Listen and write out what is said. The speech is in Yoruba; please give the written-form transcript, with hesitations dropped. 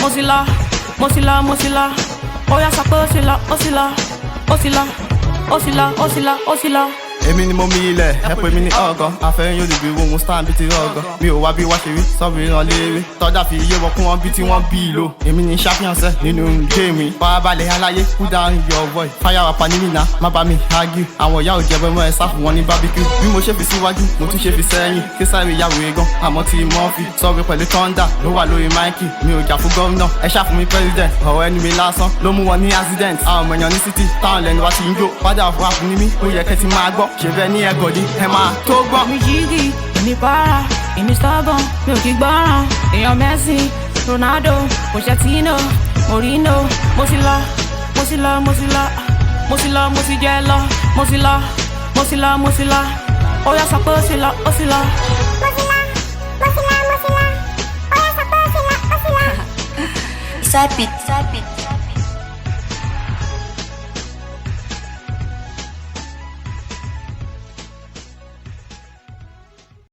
Mozilla, Mozilla, Mozilla. Oya sọ pé ó sì lọ, ó sì lọ, ó sì lọ, ó sì lọ, ó sì lọ, ó sì lọ. Èmi ni mo mi ilẹ̀, ẹ pè mí ní ọ̀gàn. Àfẹ́yìn yóò lè bí wo mo stand bí ti rọ̀gàn. Mi ò wá bí wá ṣe rí, sọ́ọ̀bù ìran léèrè. Tọ́jà fi iye wọ̀kún wọn bí tí wọ́n bí ìlò. Èmi ni champion sẹ́ nínú géèmì. Farabalẹ̀ aláyé, cool down your voice. Fire rapper ní nìna, má bá mi argue. Àwọn ìyá ò jẹ́ bẹ́ẹ̀ mọ́ ẹ sáfù wọn ní barbecue. Bí mo ṣe fi síwájú, mo tún ṣe fi sẹ́yìn. Késàrì ìyàwó egan, àmọ́ tí Murphy. Sọ̀rọ̀ pẹ̀lú thunder, ló wà lórí Mikey. Mi ò jà fún gómìnà, ẹ ṣá fún mi president. Ọ̀rọ̀ ẹnu mi lásán, ló mú wọn ní accident. Àwọn ọmọ èèyàn ní city, táwọn lẹ́nu wá ti ń jó. Padà fún àfún ní mí, ó yẹ kẹ́ ti máa gbọ́. Ṣé bẹ́ẹ̀ ní ẹ̀kọ́ ẹ máa tó gbọ́. Èmi jígì, èmi para, èmi stubborn, mi ò kí gbọ́ràn. Èèyàn Messi, Ronaldo, Pochettino, Mourinho. Mo sì lọ, mo sì lọ, mo sì lọ, mo sì lọ, mo sì jẹ́ lọ. Mo sì lọ, mo sì lọ, mo sì lọ. Oya sọ pé ó sì lọ, ó sì lọ. Side beat.